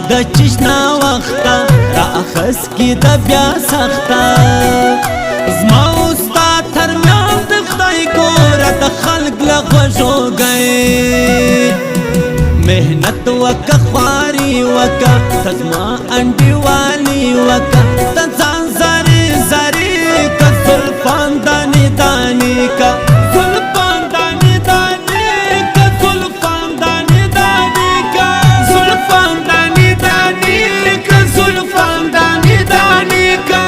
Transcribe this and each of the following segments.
د چشنا وخته را اخس کی د بیا سخته زما اوستا ترمیان د خدای ګوره د خلق له غوږو گئے محنت وکا خواری وکا تزما انډیوالی وکا تنځان زری زری کا زلفان دانی دانی کا زلفان دانی دانی کا زلفان دانی دانی کا زلفان دانی دانی کا زلفان دانی دانی کا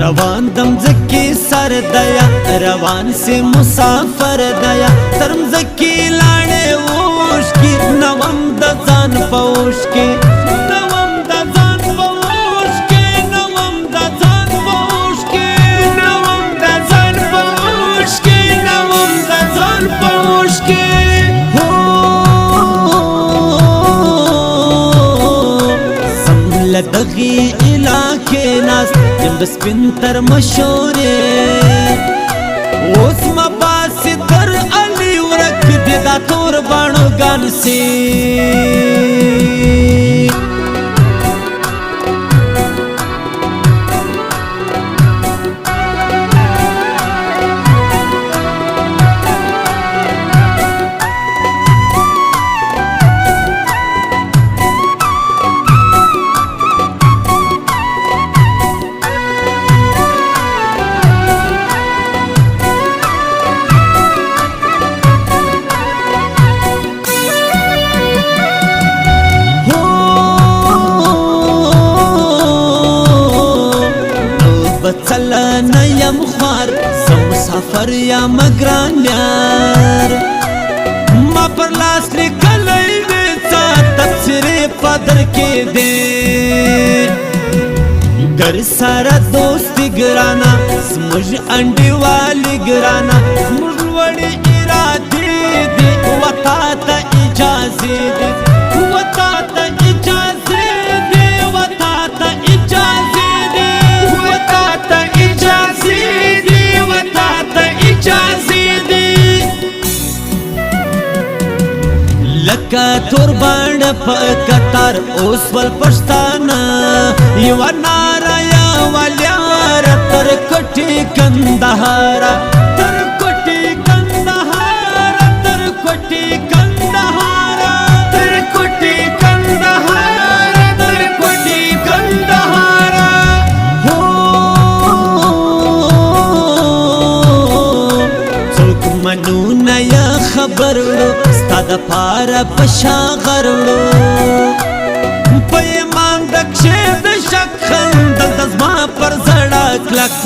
روان دم زکی سر دیا روان سے مسافر دیا ترم زکی لاڑے اوش کی نوم د ځان پوش کی نوم د ځان پوش کی نوم د ځان پوش کی نوم د ځان پوش کی نوم د ځان پوش کی سمل دغی علاقے ناس جم بسپن تر مشورے اوس مباسی در علی ورک دیدا تور بانو گان سی بچلن یم خوار سو مسافر یا مگران یار ما پر لاس لکلی ویسا تفسیر پدر کے دے گر سارا دوستی گرانا سمجھ انڈی والی گرانا سمجھ وڑی ارادی دی وطا تا اجازی دی وطا تا اجازی دی وطا تا اجازی دی وطا تا اجازی دی وطا تا اجازی دی لکا تور بانڈ پا کتار اوس ول پشتانا یو نارا یا والیارا تر کٹی کندہارا تر کٹی کندہارا تر کٹی کندہارا تر کٹی کندہارا تر کٹی کندہارا څوک منو نه یا خبر وړو ستا د پاره پشا غرړو په ایمان د کښې د شک خندل د زما پر زړه کلک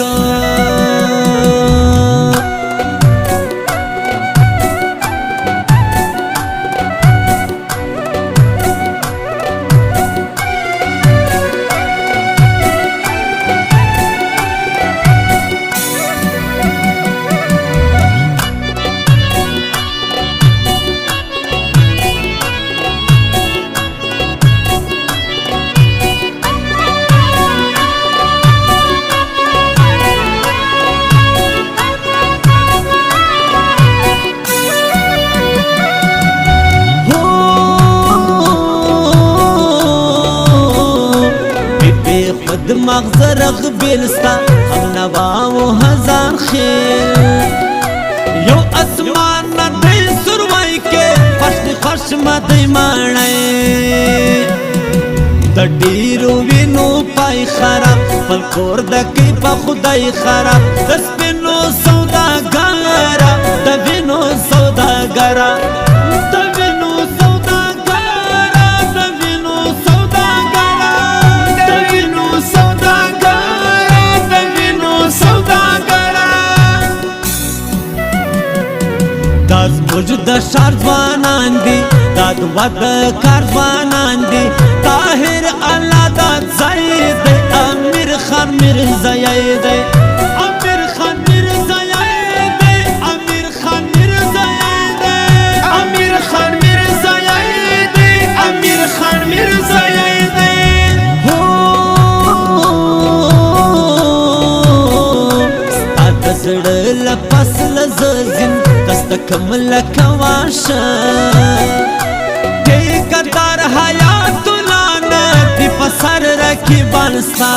خود مغز رغ بیلستا هم نوا و هزار خیل یو اسمان ندی سروائی کے فرش فرش مدی مانائی د ډیرو وینو پای خراب خپل کور د کی په خدای خراب د سپینو سوداګرا د وینو سوداګرا زموږ د ښار ځوانان دي دا د واده کار ځوانان دي طاهر الله دا ځای دی امیر خان میرزایی دی امیر خان میرزایی دی امیر خان میرزایی دی امیر خان میرزایی دی امیر خان میرزایی دی ستا د زړه له فصله زه ځین دسته کمله کواشا دی حیات لعنت دی پسر رکیبان ستا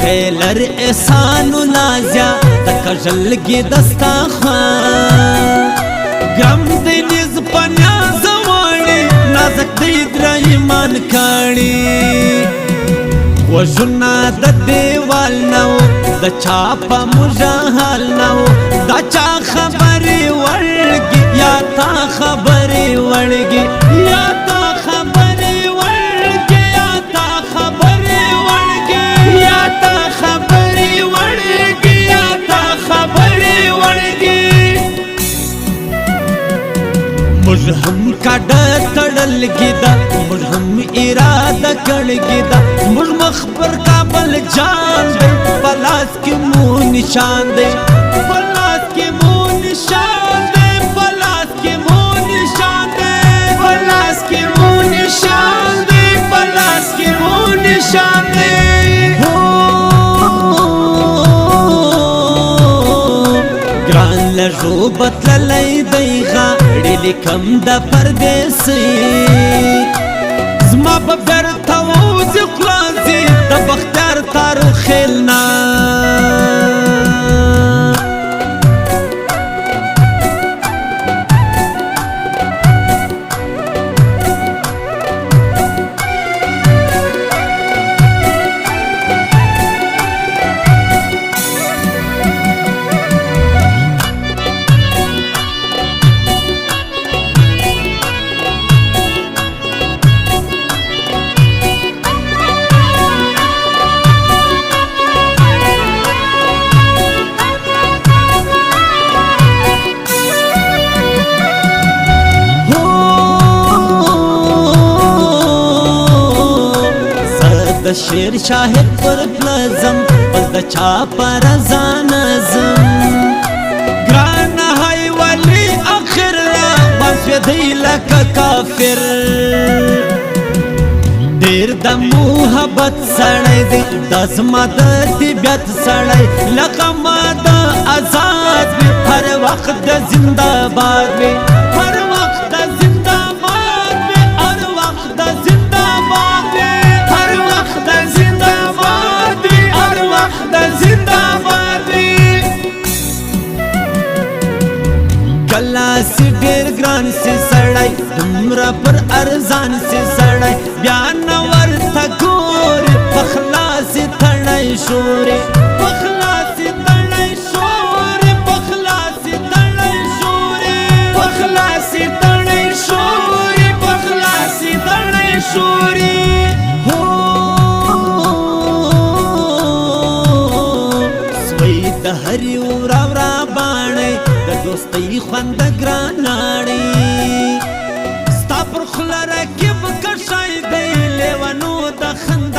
ټیلر احسانو نازیا تکا جلگی دستا خوان گرم دی نیز پنیاز وانی نازک دی درائیمان کانی وجنا دا دیوال نو دا چاپا مجاحال نو دا چا خبری ورگی یا تا خبری ورگی یا تا خبری ورگی یا تا خبری ورگی یا تا خبری ورگی یا تا خبری ورگی مجھ ہم کاڑا تڑل گیدا مجھ ہم ارادہ کڑ گیدا مجھ مخبر کابل جان دے پلاس کی منہ نشان دے پلاس کی منہ نشان دے پلاس کی منہ نشان دے پلاس کی منہ نشان دے پلاس کی منہ نشان دے گران لجو بطللی دی غاڑی لکم دا پردیسی زما پا بیرتا ووزی خلانزی دا بختیار تارو خیلنا د شیر شاهد پر پلزم بل د چا پر زانزم گران های ولی اخر را بس دی لکا کافر دیر د محبت سړی دی د زما د طبیعت سړی لکه ما د آزاد وي هر وخت د زنده باد وي هر وخت د زنده باد وي هر وخت د زنده باد وي هر وخت د زنده باد وي هر وخت د زنده باد وي کلا سی ډیر ګران سی سړی دومره پر ارزان سی سړی بیا نه ورته ګورې په خلاصې تړی شورې په خلاصې تړی شورې په خلاصې تړی شورې په خلاصې تړی شورې په خلاصې تړی شورې سوی د هرې ورا ورا باڼۍ د دوستۍ خوند ګراناړې ستا پر خوله رقیب کشی دی لیونو د خندا